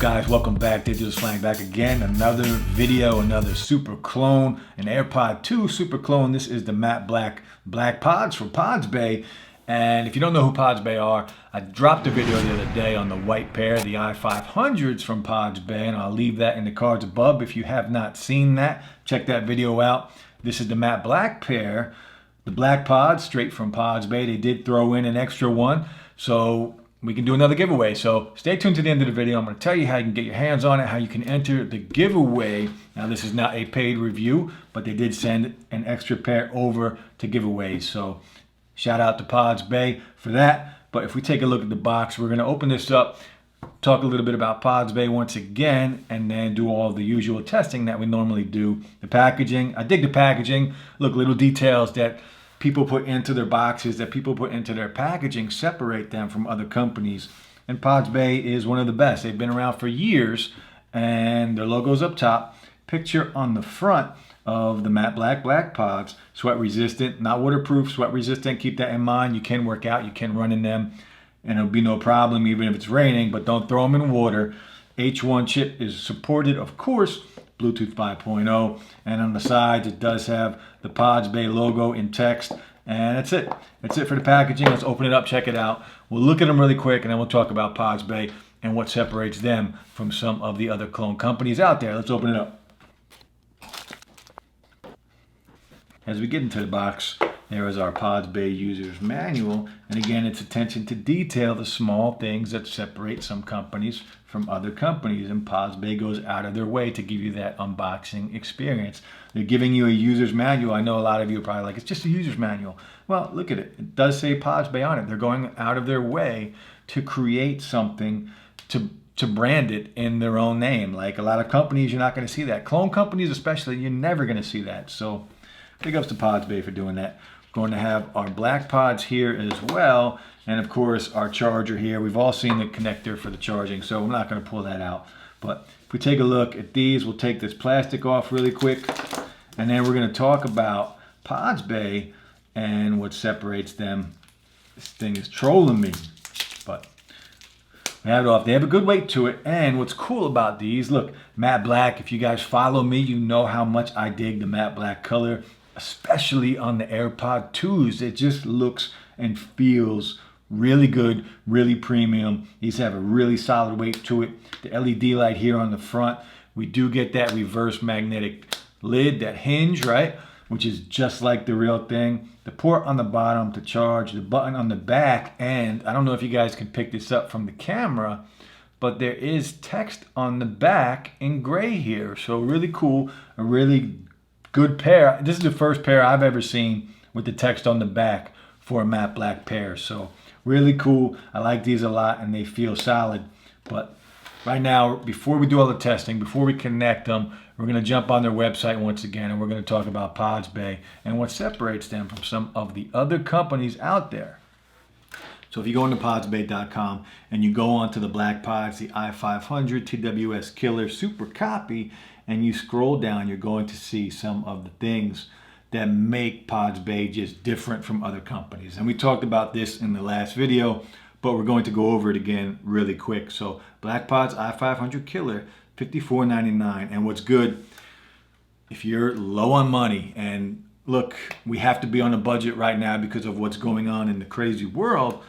guys? Welcome back. Digital Slang back again. Another video, another super clone, an AirPod 2 super clone. This is the matte black BlackPods from PodsBay. And if you don't know who PodsBay are, I dropped a video the other day on the white pair, the i500s from PodsBay, and I'll leave that in the cards above. If you have not seen that, check that video out. This is the matte black pair, the BlackPods, straight from PodsBay. They did throw in an extra one, so we can do another giveaway. So stay tuned to the end of the video. I'm going to tell you how you can get your hands on it, how you can enter the giveaway. Now, this is not a paid review, but they did send an extra pair over to giveaways. So shout out to PodsBay for that. But if we take a look at the box, we're going to open this up, talk a little bit about PodsBay once again, and then do all the usual testing that we normally do. The packaging, I dig the packaging. Look, little details that people put into their boxes, that people put into their packaging, separate them from other companies. And PodsBay is one of the best. They've been around for years, and their logo's up top. Picture on the front of the matte black BlackPods, sweat resistant, not waterproof, sweat resistant. Keep that in mind. You can work out, you can run in them, and it'll be no problem even if it's raining, but don't throw them in water. H1 chip is supported, of course, Bluetooth 5.0, and on the sides it does have the PodsBay logo in text, and that's it. That's it for the packaging. Let's open it up, check it out. We'll look at them really quick, and then we'll talk about PodsBay and what separates them from some of the other clone companies out there. Let's open it up. As we get into the box, there is our PodsBay user's manual, and again, it's attention to detail, the small things that separate some companies from other companies, and PodsBay goes out of their way to give you that unboxing experience. They're giving you a user's manual. I know a lot of you are probably like, it's just a user's manual. Well, look at it. It does say PodsBay on it. They're going out of their way to create something to brand it in their own name. Like a lot of companies, you're not going to see that. Clone companies especially, you're never going to see that. So big ups to PodsBay for doing that. We're going to have our BlackPods here as well, and of course our charger here. We've all seen the connector for the charging, so I'm not going to pull that out. But if we take a look at these, we'll take this plastic off really quick, and then we're going to talk about PodsBay and what separates them. This thing is trolling me, but we have it off. They have a good weight to it, and what's cool about these, look, matte black. If you guys follow me, you know how much I dig the matte black color, especially on the AirPod 2s. It just looks and feels really good, really premium. These have a really solid weight to it. The LED light here on the front, we do get that reverse magnetic lid, that hinge, right? Which is just like the real thing. The port on the bottom to charge, the button on the back, and I don't know if you guys can pick this up from the camera, but there is text on the back in gray here. So really cool, a really good pair. This is the first pair I've ever seen with the text on the back for a matte black pair. So really cool. I like these a lot, and they feel solid. But right now, before we do all the testing, before we connect them, we're going to jump on their website once again, and we're going to talk about PodsBay and what separates them from some of the other companies out there. So if you go into podsbay.com and you go onto the BlackPods, the i500 TWS Killer Super Copy, and you scroll down, you're going to see some of the things that make PodsBay just different from other companies. And we talked about this in the last video, but we're going to go over it again really quick. So BlackPods i500 Killer, $54.99. And what's good, if you're low on money, and look, we have to be on a budget right now because of what's going on in the crazy world.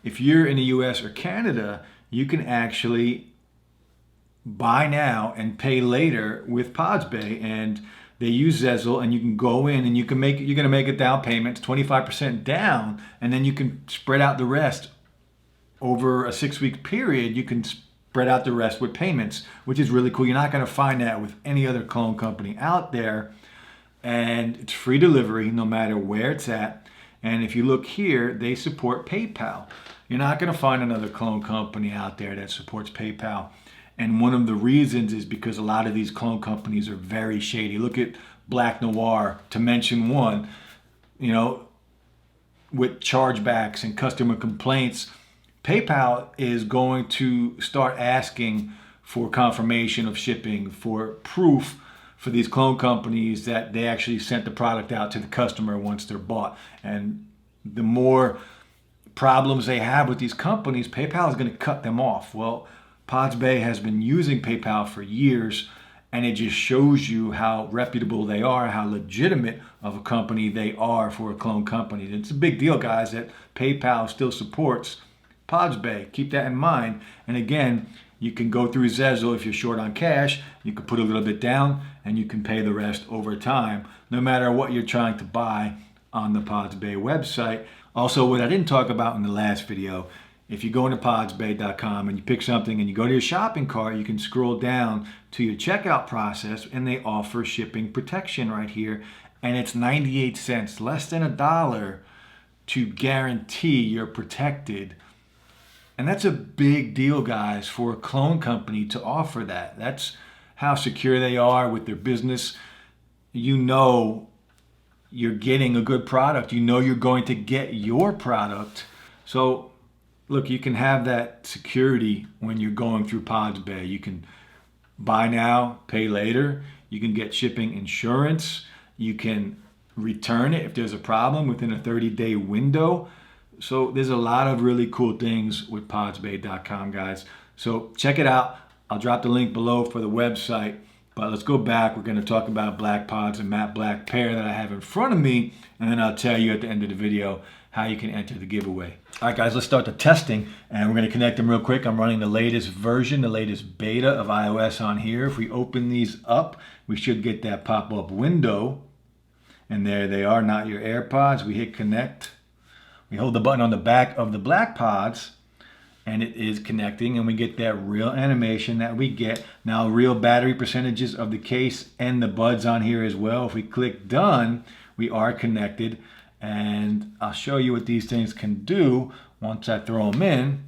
If you're in the US or Canada, you can actually buy now and pay later with PodsBay, and they use Zezel, and you can go in and you can make, you're going to make a down payment, 25% down, and then you can spread out the rest over a 6-week period. You can spread out the rest with payments, which is really cool. You're not going to find that with any other clone company out there, and it's free delivery no matter where it's at. And if you look here, they support PayPal. You're not going to find another clone company out there that supports PayPal. And one of the reasons is because a lot of these clone companies are very shady. Look at Black Noir, to mention one, you know, with chargebacks and customer complaints. PayPal is going to start asking for confirmation of shipping, for proof for these clone companies that they actually sent the product out to the customer once they're bought. And the more problems they have with these companies, PayPal is going to cut them off. Well, PodsBay has been using PayPal for years, and it just shows you how reputable they are, how legitimate of a company they are for a clone company. It's a big deal, guys, that PayPal still supports PodsBay. Keep that in mind. And again, you can go through Zezzle if you're short on cash. You can put a little bit down and you can pay the rest over time, no matter what you're trying to buy on the PodsBay website. Also, what I didn't talk about in the last video, if you go into podsbay.com and you pick something and you go to your shopping cart, you can scroll down to your checkout process and they offer shipping protection right here. And it's 98 cents, less than $1, to guarantee you're protected. And that's a big deal, guys, for a clone company to offer that. That's how secure they are with their business. You know you're getting a good product. You know you're going to get your product. So look, you can have that security when you're going through PodsBay. You can buy now, pay later. You can get shipping insurance. You can return it if there's a problem within a 30-day window. So there's a lot of really cool things with podsbay.com, guys. So check it out. I'll drop the link below for the website. But let's go back. We're going to talk about BlackPods and Matte Black pair that I have in front of me. And then I'll tell you at the end of the video how you can enter the giveaway. All right, guys, let's start the testing. And we're going to connect them real quick. I'm running the latest version, the latest beta of iOS on here. If we open these up, we should get that pop-up window. And there they are, not your AirPods. We hit connect. We hold the button on the back of the BlackPods, and it is connecting, and we get that real animation that we get. Now, real battery percentages of the case and the buds on here as well. If we click done, we are connected, and I'll show you what these things can do once I throw them in.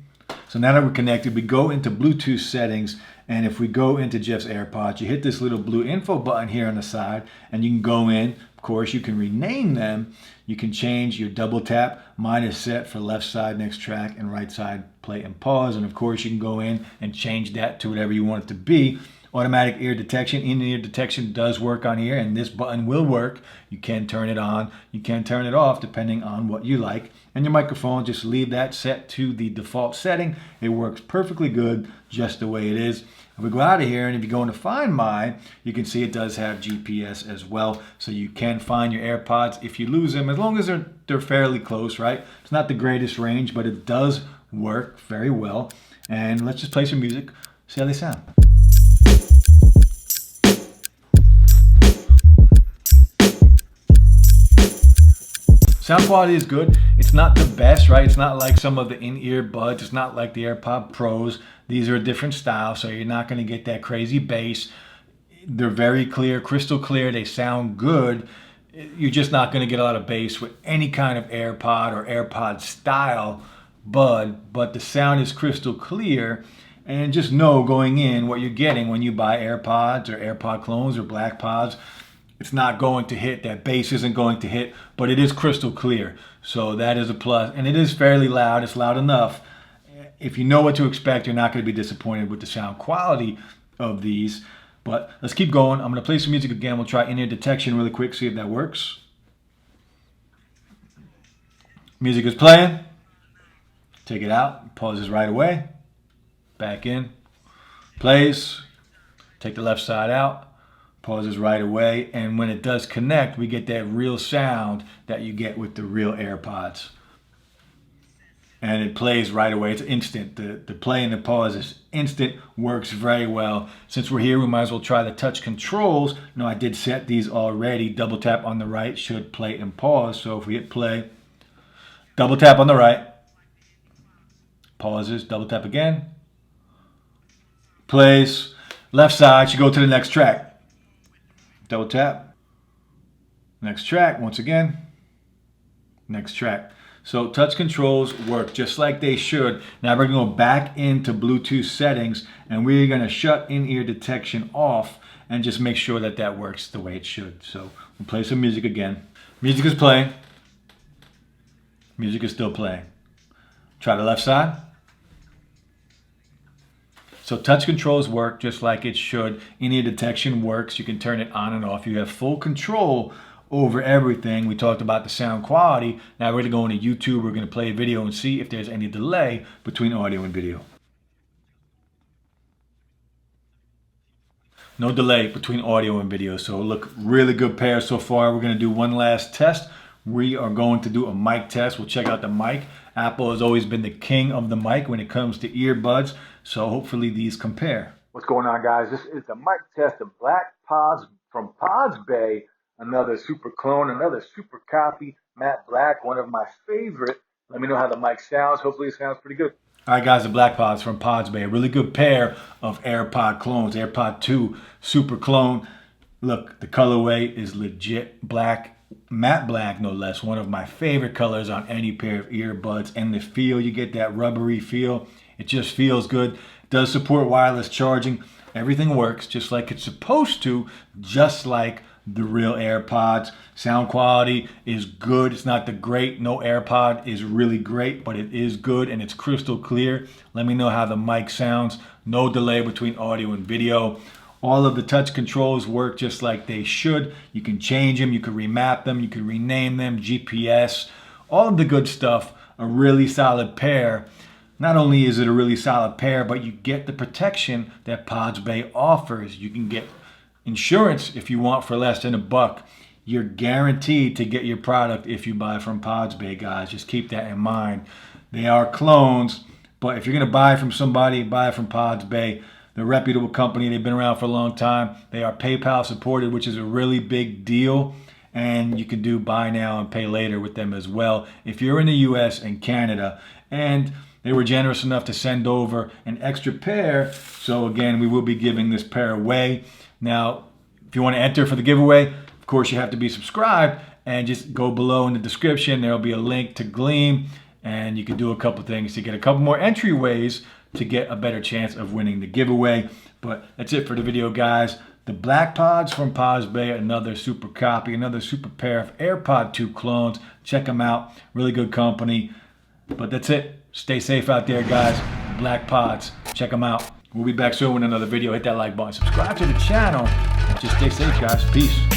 So now that we're connected, we go into Bluetooth settings, and if we go into Jeff's AirPods, you hit this little blue info button here on the side, and you can go in. Of course, you can rename them. You can change your double tap. Mine is set for left side next track and right side play and pause. And of course, you can go in and change that to whatever you want it to be. Automatic ear detection. In-ear detection does work on here, and this button will work. You can turn it on. You can turn it off depending on what you like. And your microphone, just leave that set to the default setting. It works perfectly good just the way it is. If we go out of here and if you go into Find My, you can see it does have GPS as well. So you can find your AirPods if you lose them, as long as they're fairly close, right? It's not the greatest range, but it does work very well. And let's just play some music, see how they sound. Sound quality is good. It's not the best, right? It's not like some of the in-ear buds. It's not like the AirPod Pros. These are a different style, so you're not going to get that crazy bass. They're very clear, crystal clear. They sound good. You're just not going to get a lot of bass with any kind of AirPod or AirPod style bud, but the sound is crystal clear. And just know going in what you're getting when you buy AirPods or AirPod clones or BlackPods. It's not going to hit, that bass isn't going to hit, but it is crystal clear. So that is a plus. And it is fairly loud. It's loud enough. If you know what to expect, you're not going to be disappointed with the sound quality of these. But let's keep going. I'm going to play some music again. We'll try in-ear detection really quick, see if that works. Music is playing. Take it out. Pauses right away. Back in. Plays. Take the left side out. Pauses right away, and when it does connect, we get that real sound that you get with the real AirPods. And it plays right away. It's instant. The play and the pause is instant, works very well. Since we're here, we might as well try the touch controls. No, I did set these already. Double tap on the right should play and pause. So if we hit play, double tap on the right, pauses, double tap again, plays. Left side should go to the next track. Double tap, next track, once again, next track. So touch controls work just like they should. Now we're going to go back into Bluetooth settings and we're going to shut in-ear detection off and just make sure that that works the way it should. So we'll play some music again. Music is playing. Music is still playing. Try the left side. So touch controls work just like it should. In-ear detection works. You can turn it on and off. You have full control over everything. We talked about the sound quality. Now we're going to go into YouTube. We're going to play a video and see if there's any delay between audio and video. No delay between audio and video. So look, really good pair so far. We're going to do one last test. We are going to do a mic test. We'll check out the mic. Apple has always been the king of the mic when it comes to earbuds. So hopefully these compare. What's going on, guys? This is the mic test of BlackPods from PodsBay. Another super clone, another super copy. Matte Black, one of my favorite. Let me know how the mic sounds. Hopefully it sounds pretty good. All right, guys, the BlackPods from PodsBay. A really good pair of AirPod clones. AirPod 2 super clone. Look, the colorway is legit black. Matte black, no less. One of my favorite colors on any pair of earbuds. And the feel, you get that rubbery feel. It just feels good. It does support wireless charging. Everything works just like it's supposed to, just like the real AirPods. Sound quality is good. It's not the great. No AirPod is really great, but it is good and it's crystal clear. Let me know how the mic sounds. No delay between audio and video. All of the touch controls work just like they should. You can change them, you can remap them, you can rename them, GPS, all of the good stuff. A really solid pair. Not only is it a really solid pair, but you get the protection that PodsBay offers. You can get insurance if you want for less than $1. You're guaranteed to get your product if you buy from PodsBay, guys. Just keep that in mind. They are clones, but if you're going to buy from somebody, buy from PodsBay. They're a reputable company. They've been around for a long time. They are PayPal supported, which is a really big deal. And you can do buy now and pay later with them as well if you're in the US and Canada. And they were generous enough to send over an extra pair. So again, we will be giving this pair away. Now, if you want to enter for the giveaway, of course, you have to be subscribed. And just go below in the description. There will be a link to Gleam. And you can do a couple things to get a couple more entryways to get a better chance of winning the giveaway. But that's it for the video, guys. The BlackPods from PodsBay, another super copy, another super pair of AirPod 2 clones. Check them out. Really good company. But that's it. Stay safe out there, guys. BlackPods. Check them out. We'll be back soon with another video. Hit that like button. Subscribe to the channel. And just stay safe, guys. Peace.